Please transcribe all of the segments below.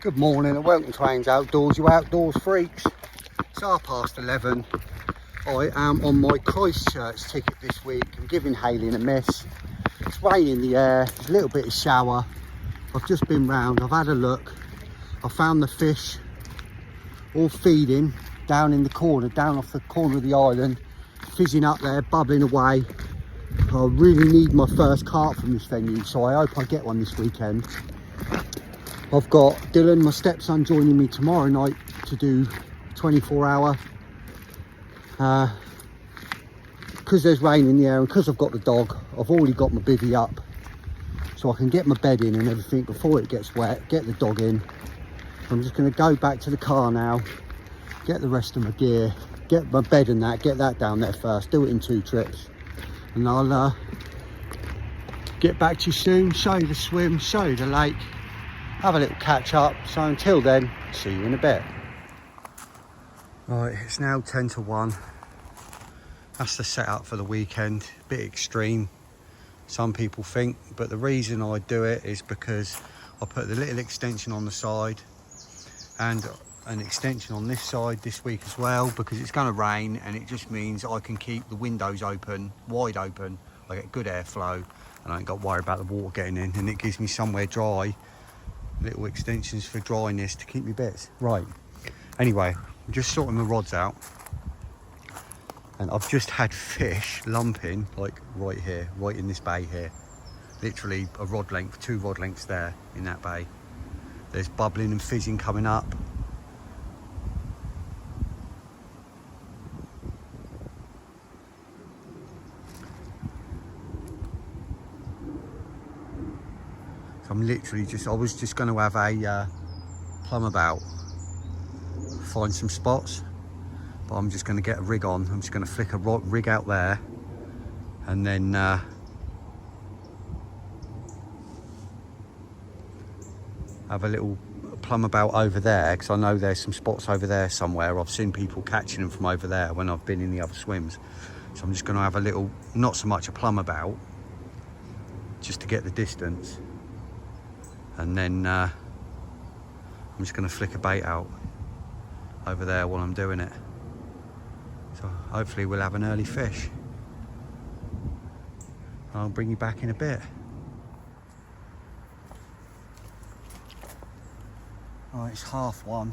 Good morning and welcome to Ames Outdoors, you outdoors freaks. It's 11:30. I am on my Christchurch ticket this week. I'm giving Hailing a miss. It's rain in the air, a little bit of shower. I've just been round, I've had a look. I found the fish all feeding down in the corner, down off the corner of the island, fizzing up there, bubbling away. I really need my first carp from this venue, so I hope I get one this weekend. I've got Dylan, my stepson, joining me tomorrow night to do 24-hour. Because there's rain in the air and because I've got the dog, I've already got my bivvy up. So I can get my bed in and everything before it gets wet, get the dog in. I'm just going to go back to the car now, get the rest of my gear, get my bed and that, get that down there first, do it in 2 trips. And I'll get back to you soon, show you the swim, show you the lake. Have a little catch up. So until then, see you in a bit. Right, it's now 10 to 1. That's the setup for the weekend. A bit extreme, some people think, but the reason I do it is because I put the little extension on the side and an extension on this side this week as well, because it's going to rain and it just means I can keep the windows open, wide open. I get good airflow and I ain't got to worry about the water getting in, and it gives me somewhere dry. Little extensions for dryness to keep me bits. Right, anyway, I'm just sorting the rods out and I've just had fish lumping like right here, right in this bay here. Literally a rod length, 2 rod lengths there in that bay. There's bubbling and fizzing coming up. I'm literally just, I was just going to have a plumb about, find some spots, but I'm just going to get a rig on. I'm just going to flick a rig out there and then have a little plumb about over there, because I know there's some spots over there somewhere. I've seen people catching them from over there when I've been in the other swims. So I'm just going to have a little, not so much a plumb about, just to get the distance. And then I'm just going to flick a bait out over there while I'm doing it. So hopefully we'll have an early fish. I'll bring you back in a bit. Right, it's 1:30.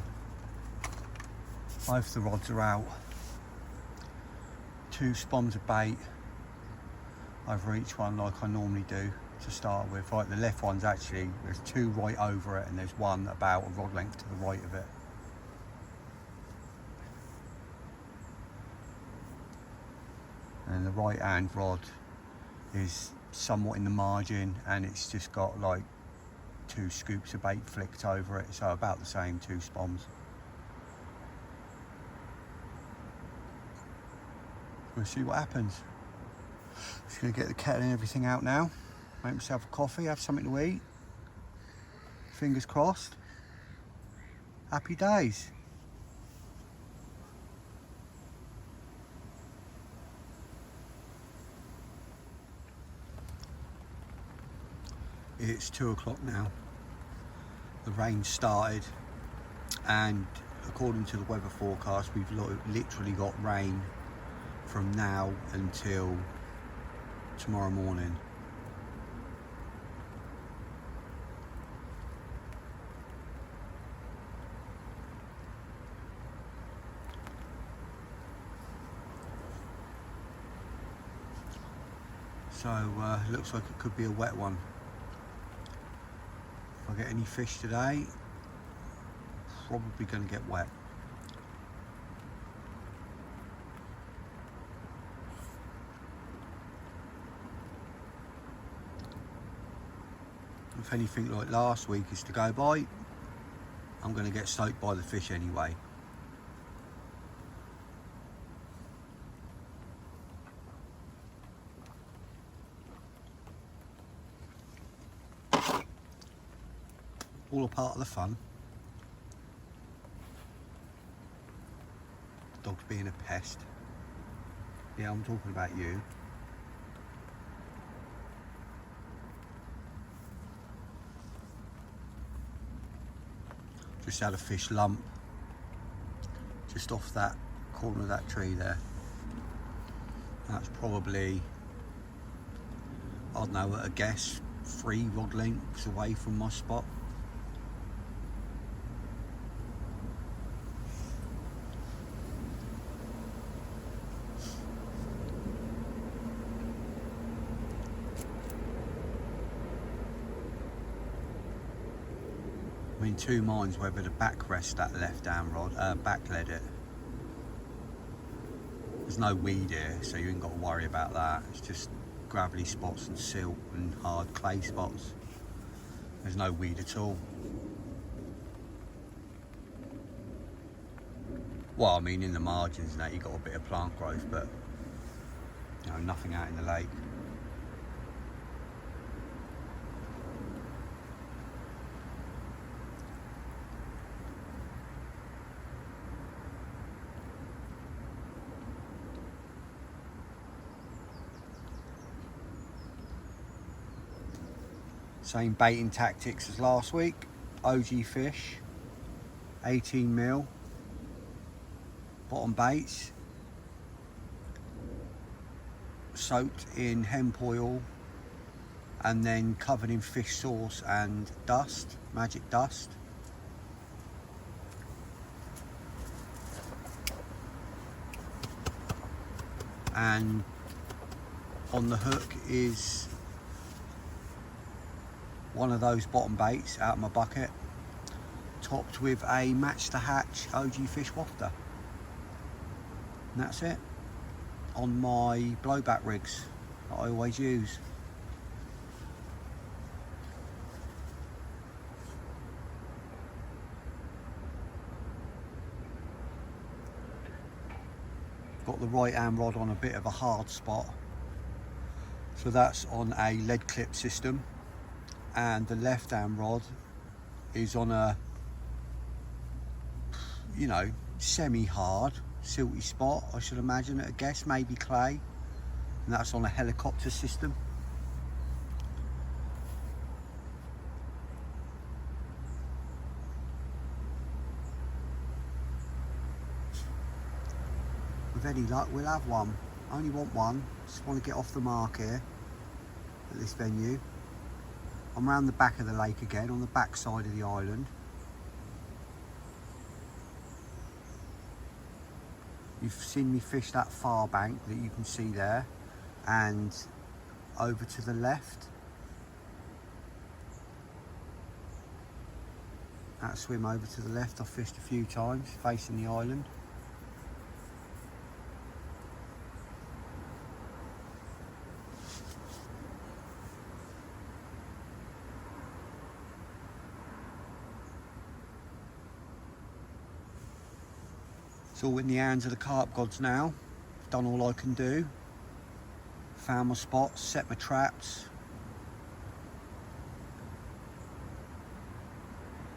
Both the rods are out. 2 spoms of bait over each one like I normally do to start with. Right, the left one's actually, there's 2 right over it and there's one about a rod length to the right of it. And the right hand rod is somewhat in the margin and it's just got like 2 scoops of bait flicked over it, so about the same, 2 spoms. We'll see what happens. Just gonna get the kettle and everything out now. Make myself a coffee, have something to eat. Fingers crossed. Happy days. It's 2 o'clock now. The rain started and according to the weather forecast we've literally got rain from now until tomorrow morning. So it looks like it could be a wet one. If I get any fish today, probably going to get wet. If anything like last week is to go by, I'm going to get soaked by the fish anyway. All a part of the fun. Dog's being a pest. Yeah, I'm talking about you. Just had a fish lump just off that corner of that tree there. That's probably, I don't know, at a guess, 3 rod lengths away from my spot. I'm in two minds whether to backrest that left hand rod, backlead it. There's no weed here, so you ain't got to worry about that. It's just gravelly spots and silt and hard clay spots. There's no weed at all. Well, I mean, in the margins and that, you've got a bit of plant growth, but you know, nothing out in the lake. Same baiting tactics as last week. OG fish, 18mm, bottom baits, soaked in hemp oil and then covered in fish sauce and dust, magic dust. And on the hook is one of those bottom baits out of my bucket, topped with a match the hatch OG fish wafter. And that's it on my blowback rigs that I always use. Got the right hand rod on a bit of a hard spot, so that's on a lead clip system, and the left hand rod is on a, you know, semi-hard silty spot, I should imagine, at a guess, maybe clay, and that's on a helicopter system. With any luck, we'll have one. I only want one. Just want to get off the mark here at this venue. I'm round the back of the lake again, on the back side of the island. You've seen me fish that far bank that you can see there, and over to the left. That swim over to the left I've fished a few times, facing the island. It's all in the hands of the carp gods now. Done all I can do. Found my spots, set my traps.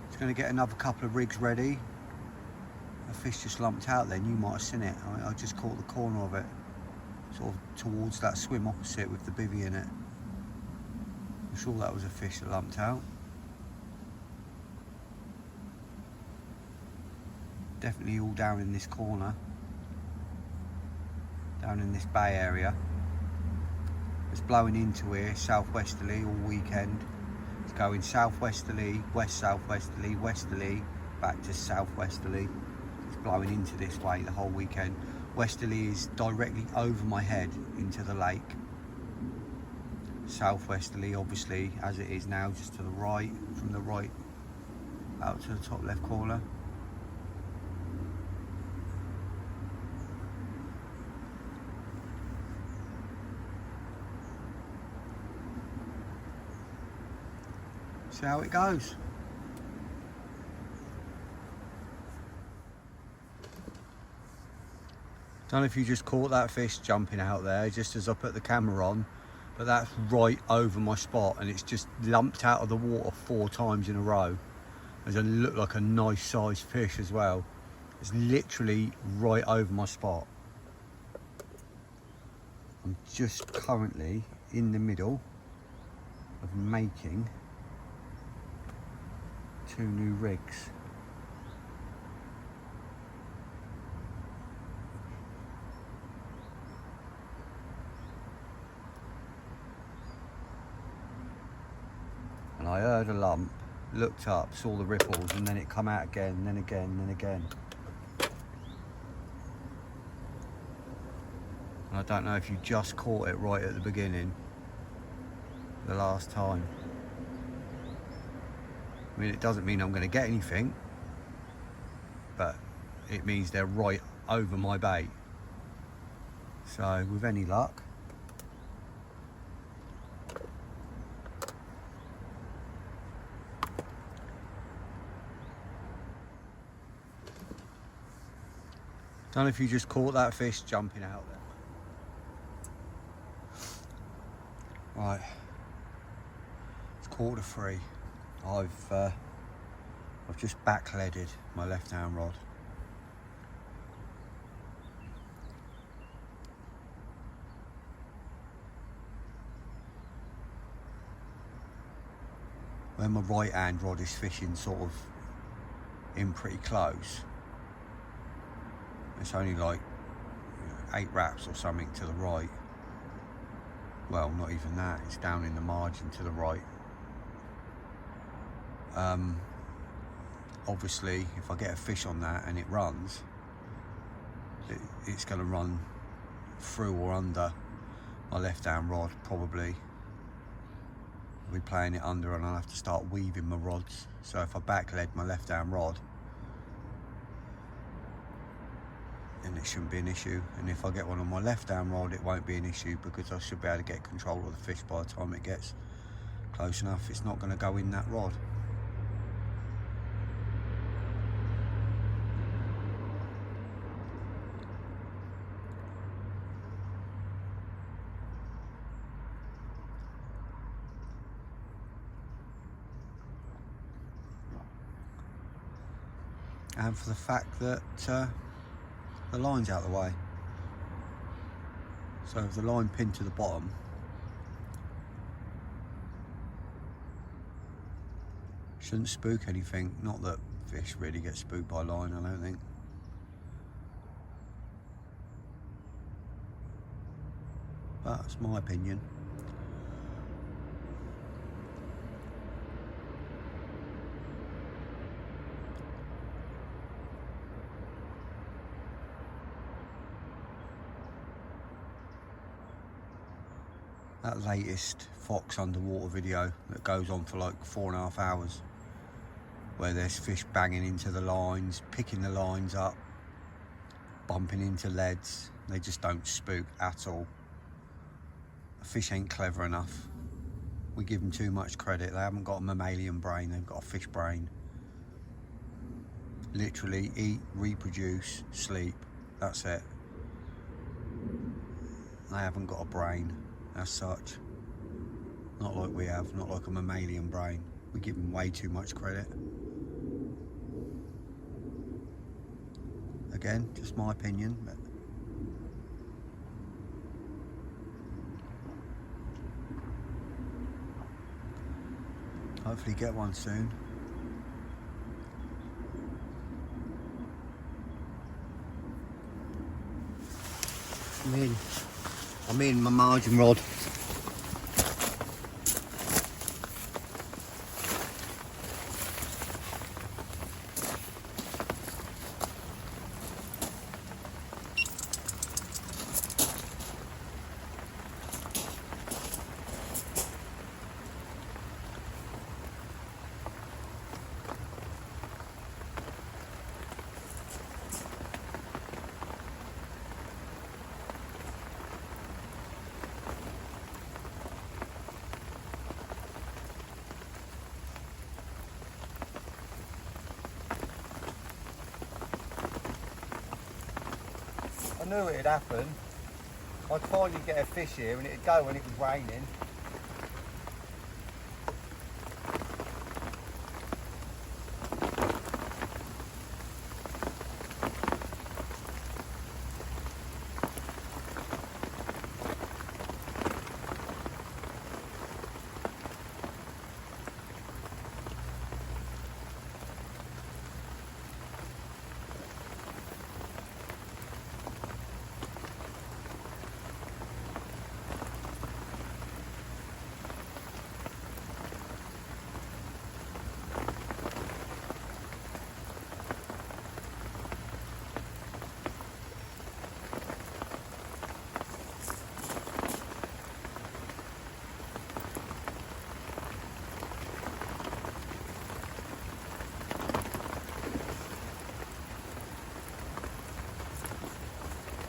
Just going to get another couple of rigs ready. A fish just lumped out then, you might have seen it. I just caught the corner of it, sort of towards that swim opposite with the bivvy in it. I'm sure that was a fish that lumped out. Definitely all down in this corner, down in this bay area. It's blowing into here southwesterly all weekend. It's going southwesterly, west southwesterly, westerly, back to southwesterly. It's blowing into this way the whole weekend. Westerly is directly over my head into the lake. Southwesterly, obviously, as it is now, just to the right, from the right out to the top left corner. See how it goes. Don't know if you just caught that fish jumping out there just as I put the camera on, but that's right over my spot, and it's just lumped out of the water 4 times in a row. It looked like a nice sized fish as well. It's literally right over my spot. I'm just currently in the middle of making 2 new rigs. I heard a lump, looked up, saw the ripples, and then it come out again, then again, then again. And I don't know if you just caught it right at the beginning, the last time. I mean, it doesn't mean I'm going to get anything, but it means they're right over my bait. So with any luck, don't know if you just caught that fish jumping out there. Right, it's 3:15. I've just backleaded my left hand rod. When my right hand rod is fishing sort of in pretty close, it's only like 8 wraps or something to the right. Well, not even that, it's down in the margin to the right. Obviously, if I get a fish on that and it runs, it's going to run through or under my left hand rod probably. I'll be playing it under and I'll have to start weaving my rods. So if I backlead my left hand rod, then it shouldn't be an issue. And if I get one on my left hand rod, it won't be an issue because I should be able to get control of the fish by the time it gets close enough. It's not going to go in that rod. And for the fact that the line's out of the way. So if the line pinned to the bottom, shouldn't spook anything. Not that fish really get spooked by line, I don't think. But that's my opinion. That latest Fox underwater video that goes on for like 4.5 hours, where there's fish banging into the lines, picking the lines up, bumping into leads. They just don't spook at all. The fish ain't clever enough. We give them too much credit. They haven't got a mammalian brain, they've got a fish brain. Literally eat, reproduce, sleep, that's it. They haven't got a brain as such. Not like we have, not like a mammalian brain. We give them way too much credit. Again, just my opinion, but hopefully get one soon. I'm in my margin rod. I knew it'd happen. I'd finally get a fish here and it'd go when it was raining.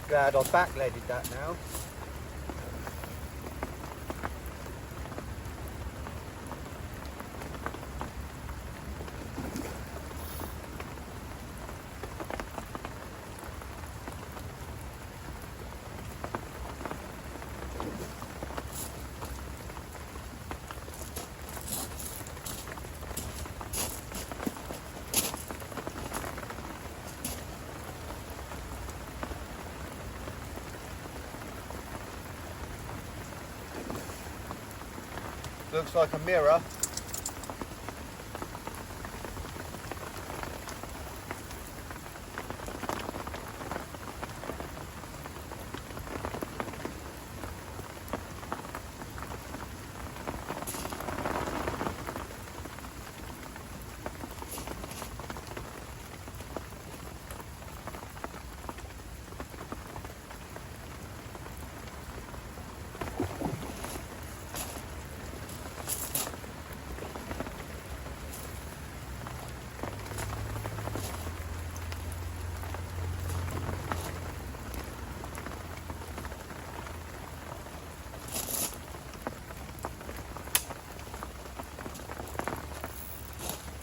Glad I backleaded that now. Looks like a mirror.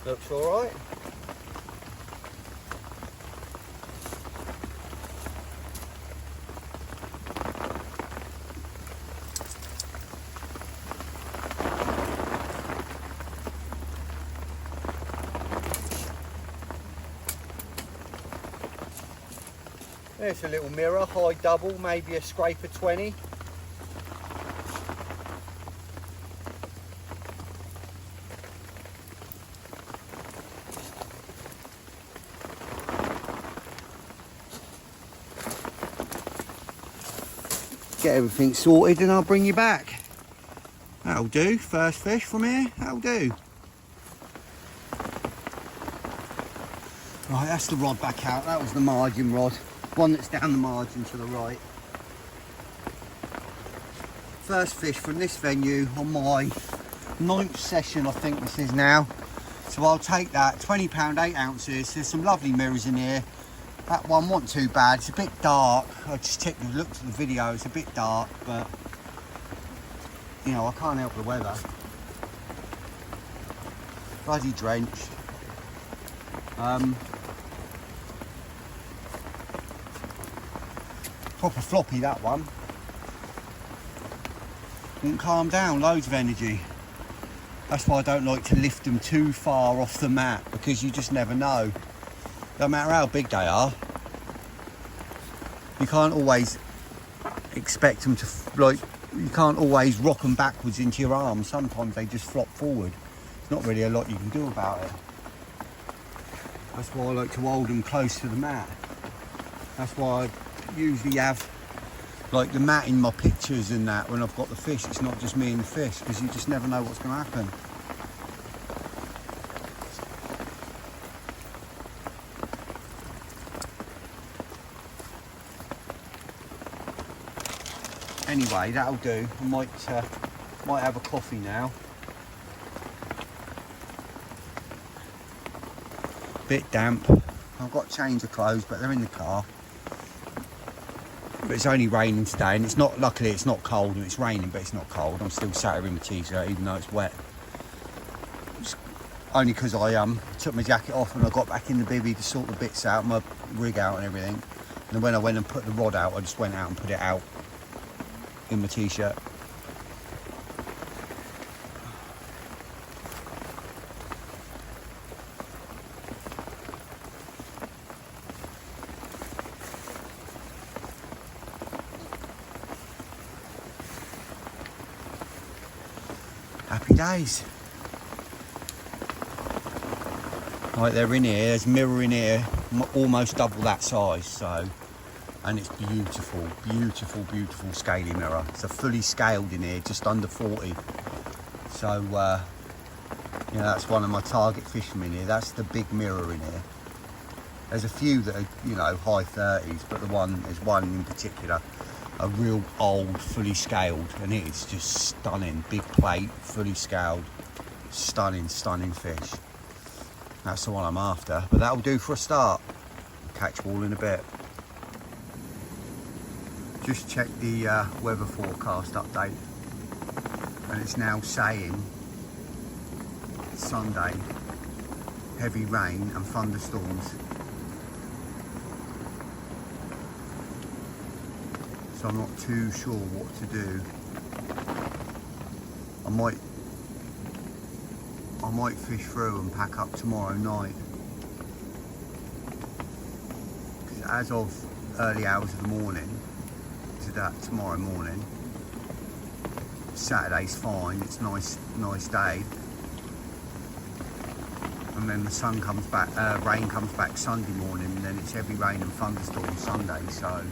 Looks all right. There's a little mirror, high double, maybe a scraper 20. Get everything sorted and I'll bring you back. That'll do, first fish from here, that'll do. Right, that's the rod back out, that was the margin rod. One that's down the margin to the right. First fish from this venue on my 9th session, I think this is now. So I'll take that, £20, 8 ounces. There's some lovely mirrors in here. That one wasn't too bad, it's a bit dark. I just looked at the video, it's a bit dark, but you know, I can't help the weather. Bloody drenched. Proper floppy, that one. Won't calm down, loads of energy. That's why I don't like to lift them too far off the mat, because you just never know. No matter how big they are, you can't always expect them to, like, you can't always rock them backwards into your arms. Sometimes they just flop forward. There's not really a lot you can do about it. That's why I like to hold them close to the mat. That's why I usually have like the mat in my pictures and that when I've got the fish. It's not just me and the fish, because you just never know what's going to happen. Anyway, that'll do. I might have a coffee now. Bit damp. I've got to change the clothes, but they're in the car. But it's only raining today, and it's not. Luckily, it's not cold, and it's raining, but it's not cold. I'm still sat here in my t-shirt, even though it's wet. It's only because I took my jacket off and I got back in the bivvy to sort the bits out, my rig out and everything. And then when I went and put the rod out, I just went out and put it out in my t-shirt. Happy days. Right, they're in here. There's a mirror in here, almost double that size. So, and it's beautiful, beautiful, beautiful scaly mirror. It's a fully scaled in here, just under 40. So, you know, that's one of my target fish from in here. That's the big mirror in here. There's a few that are, you know, high 30s, but there's one in particular, a real old, fully scaled, and it's just stunning. Big plate, fully scaled, stunning, stunning fish. That's the one I'm after, but that'll do for a start. Catch you all in a bit. Just checked the weather forecast update, and it's now saying Sunday heavy rain and thunderstorms. So I'm not too sure what to do. I might fish through and pack up tomorrow night. Because as of early hours of the morning, to that tomorrow morning, Saturday's fine, it's nice day. And then the sun comes back, rain comes back Sunday morning, and then it's heavy rain and thunderstorms Sunday, so.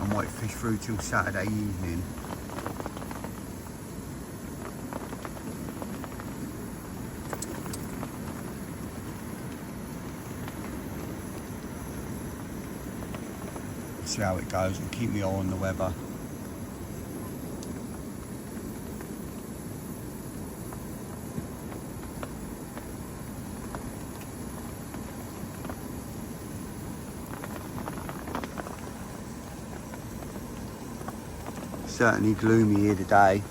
I might fish through till Saturday evening. See how it goes and keep me on the weather. Certainly gloomy here today.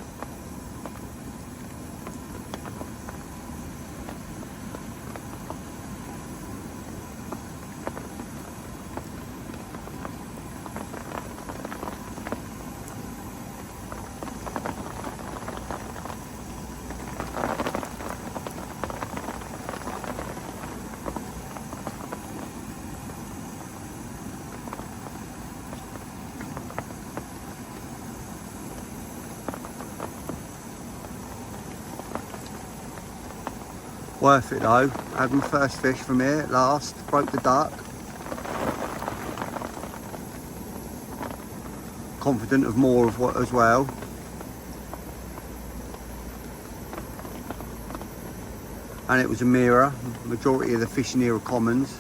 Worth it though. I had my first fish from here at last. Broke the duck. Confident of more of what as well. And it was a mirror. Majority of the fishing here are commons.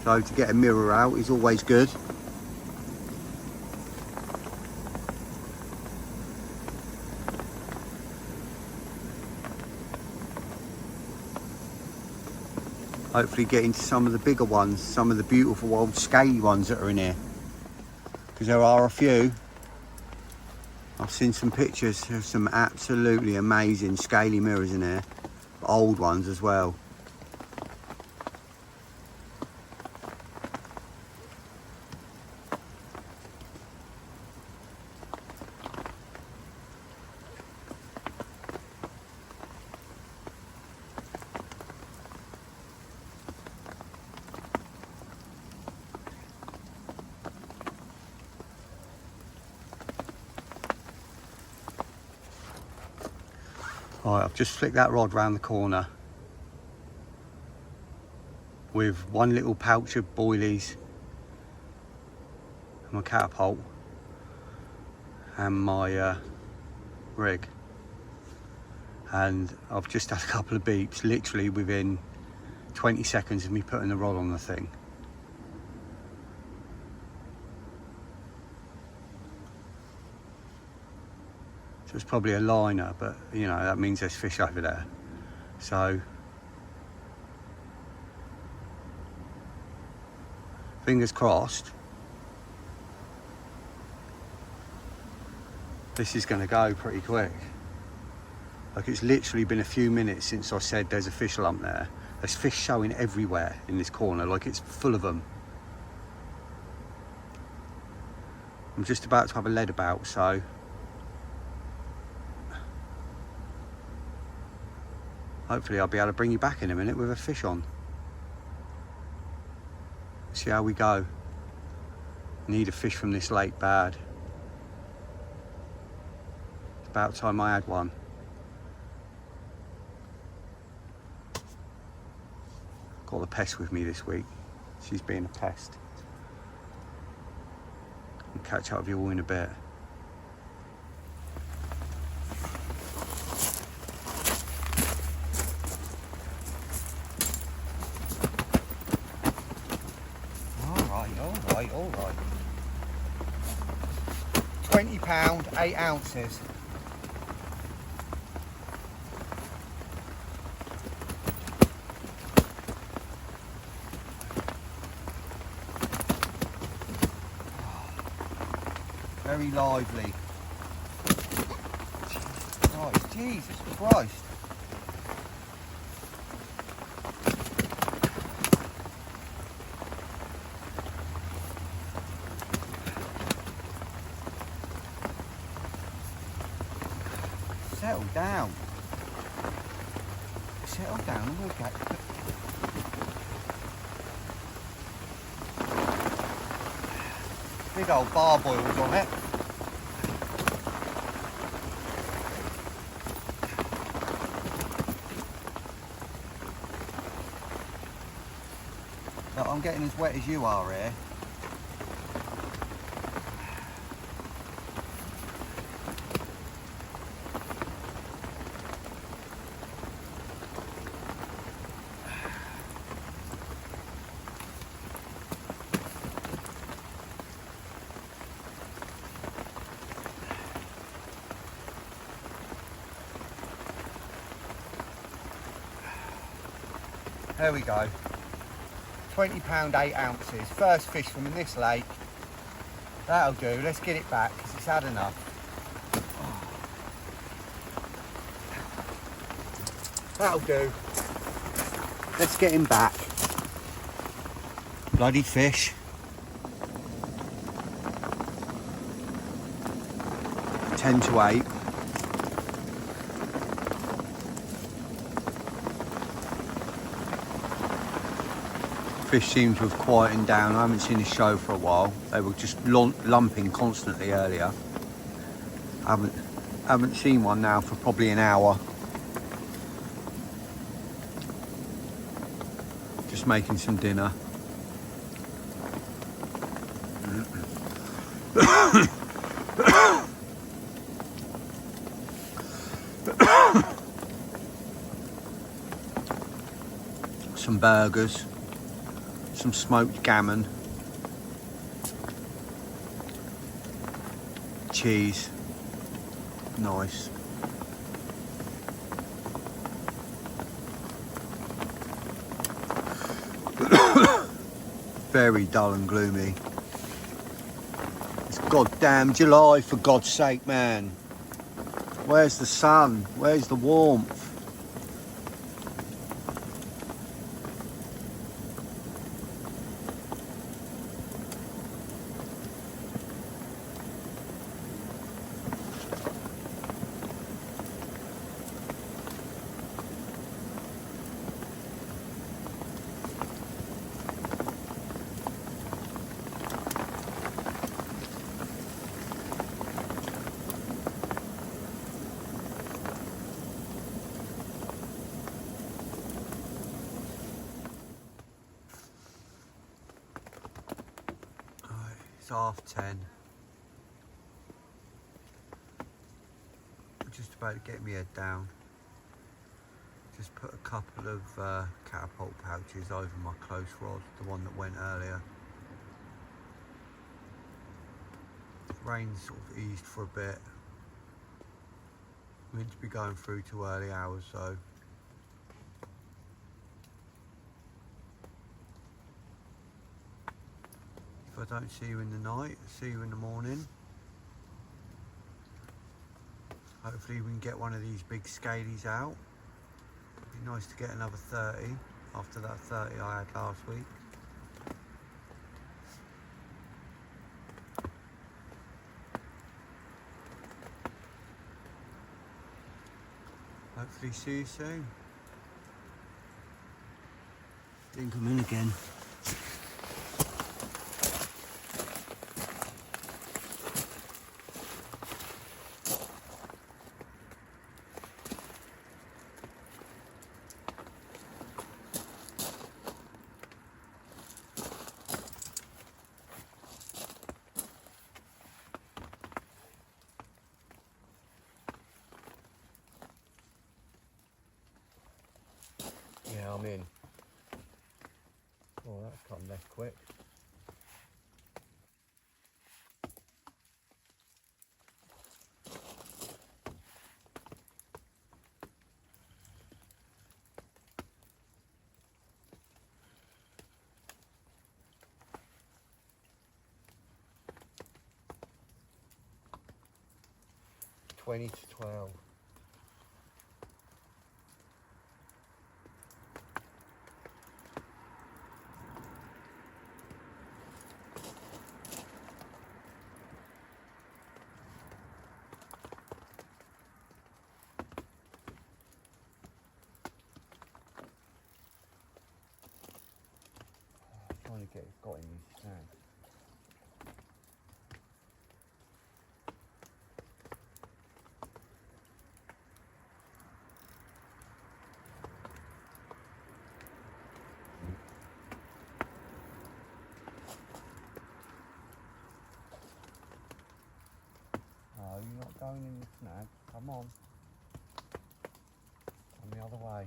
So to get a mirror out is always good. Hopefully get into some of the bigger ones, some of the beautiful old scaly ones that are in here. Because there are a few. I've seen some pictures of some absolutely amazing scaly mirrors in here. Old ones as well. Alright, I've just flicked that rod round the corner with one little pouch of boilies and my catapult and my rig, and I've just had a couple of beeps literally within 20 seconds of me putting the rod on the thing. So it's probably a liner, but you know, that means there's fish over there. So fingers crossed this is going to go pretty quick. Like, it's literally been a few minutes since I said there's a fish lump there. There's fish showing everywhere in this corner, like it's full of them. I'm just about to have a lead about, so hopefully I'll be able to bring you back in a minute with a fish on. See how we go. Need a fish from this lake bad. It's about time I had one. Got the pest with me this week. She's being a pest. I'll catch up with you all in a bit. All right. £20, 8 ounces. very lively. Jesus Christ. Settle down. Settle down and we'll get... Big old barboils on it. Look, I'm getting as wet as you are here. There we go. £20, 8 ounces. First fish from this lake. That'll do. Let's get it back because it's had enough. That'll do. Let's get him back. Bloody fish. 10 to 8. Fish seem to have quietened down. I haven't seen a show for a while. They were just lumping constantly earlier. Haven't seen one now for probably an hour. Just making some dinner. Some burgers. Some smoked gammon, cheese, nice. Very dull and gloomy. It's goddamn July, for God's sake, man. Where's the sun? Where's the warmth? It's 10:30. I'm just about to get my head down. Just put a couple of catapult pouches over my close rod, the one that went earlier. Rain's sort of eased for a bit. Meant to be going through to early hours though. If I don't see you in the night, see you in the morning. Hopefully we can get one of these big scalies out. It'd be nice to get another 30 after that 30 I had last week. Hopefully see you soon. Didn't come in again. Yeah, I'm in. Oh, that's come left quick. 20 to 12. Trying to get it got in his hand. No, you're not going in the snag. Come on. Come the other way.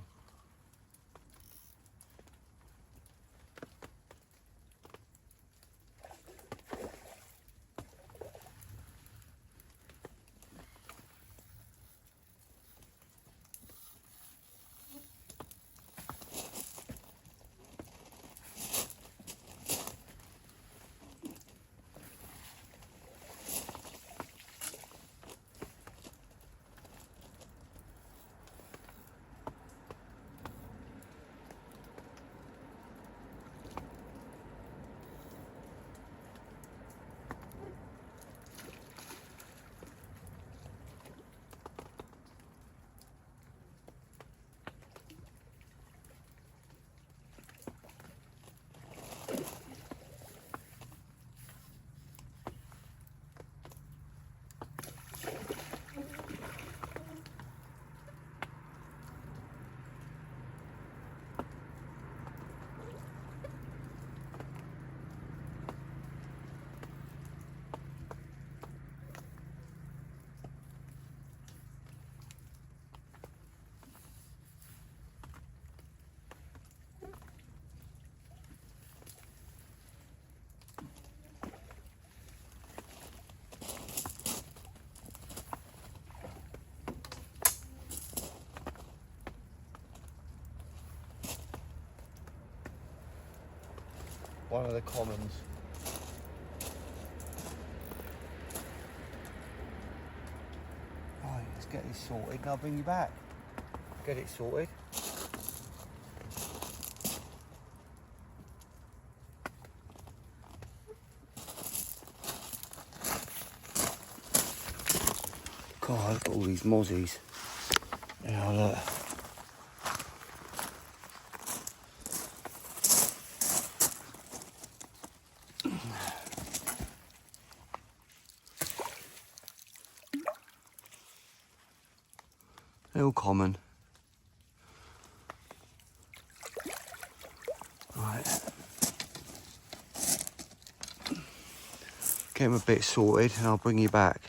One of the commons. Right, let's get this sorted and I'll bring you back. Get it sorted. God, look at all these mozzies. Yeah, look. They're all common. Right. Get them a bit sorted and I'll bring you back.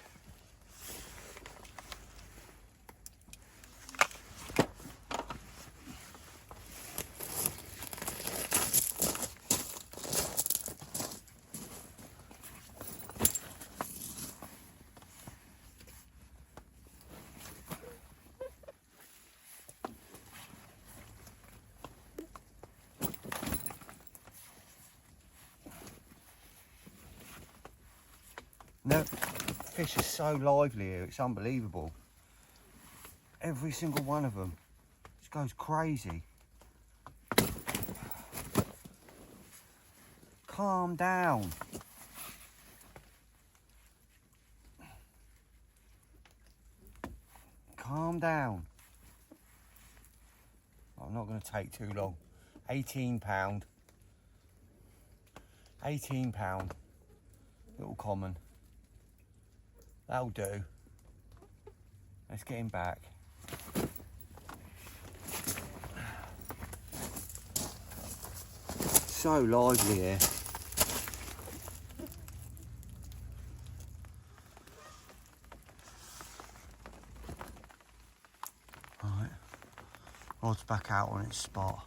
No, fish are so lively here, it's unbelievable. Every single one of them just goes crazy. Calm down. Calm down. I'm not going to take too long. £18. £18. Little common. That'll do. Let's get him back. So lively here. Right. Rod's back out on its spot.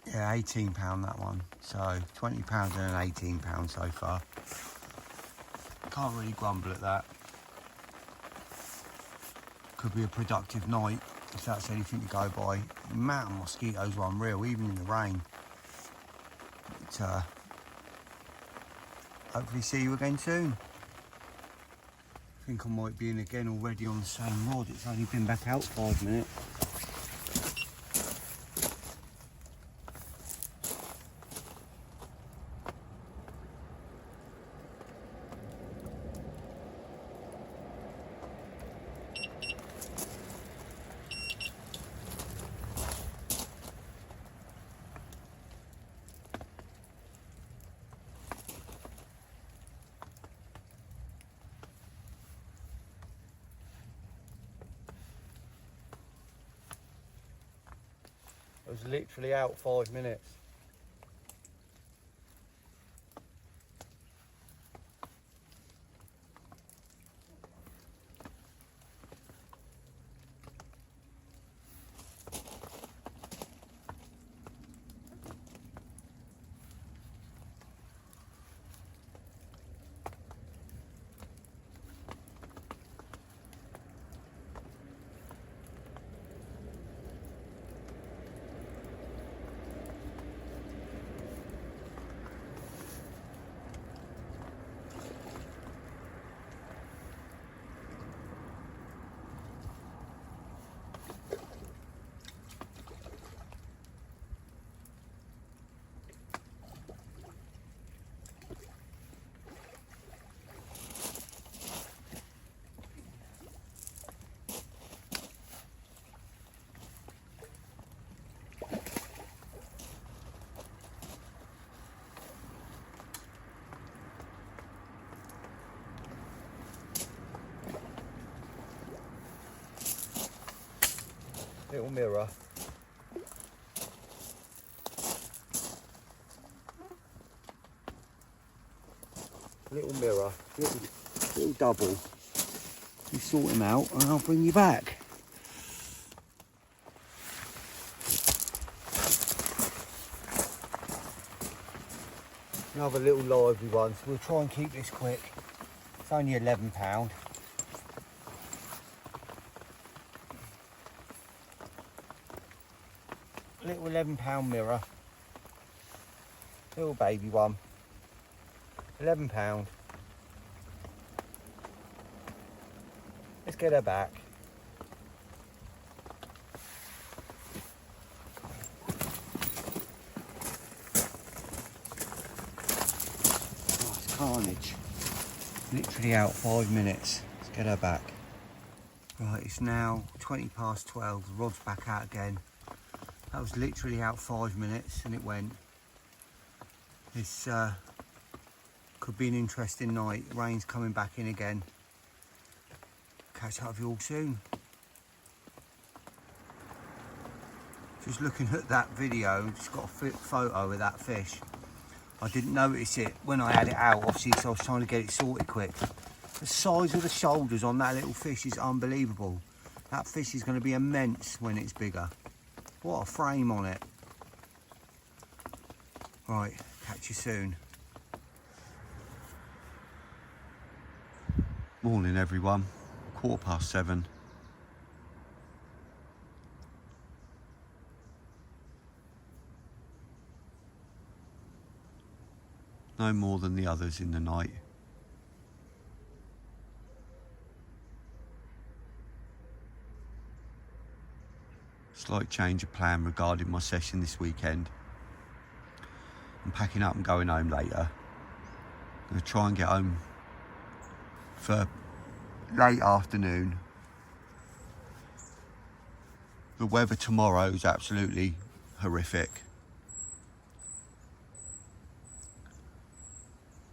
Yeah, £18 that one. So £20 and £18 so far. Can't really grumble at that. Could be a productive night if that's anything to go by. The amount of mosquitoes were unreal, even in the rain. But, hopefully see you again soon. I think I might be in again already on the same rod. It's only been back out 5 minutes. It was literally out 5 minutes. Little mirror. Little mirror. Little double. You sort him out and I'll bring you back. Another little lively one, so we'll try and keep this quick. It's only £11. Little £11 mirror. Little baby one. £11. Let's get her back. Oh, it's carnage. Literally out 5 minutes. Let's get her back. Right, it's now 20 past 12. The rod's back out again. That was literally out 5 minutes and it went. This could be an interesting night. Rain's coming back in again. Catch up with you all soon. Just looking at that video, just got a photo of that fish. I didn't notice it when I had it out, obviously, so I was trying to get it sorted quick. The size of the shoulders on that little fish is unbelievable. That fish is going to be immense when it's bigger. What a frame on it. Right, catch you soon. Morning everyone, 7:15. No more than the others in the night. Slight change of plan regarding my session this weekend. I'm packing up and going home later. I'm going to try and get home for late afternoon. The weather tomorrow is absolutely horrific.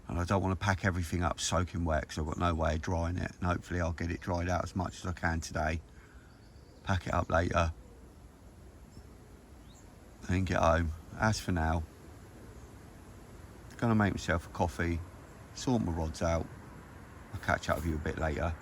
And I don't want to pack everything up soaking wet because I've got no way of drying it. And hopefully I'll get it dried out as much as I can today. Pack it up later. And get home. As for now, I'm going to make myself a coffee, sort my rods out. I'll catch up with you a bit later.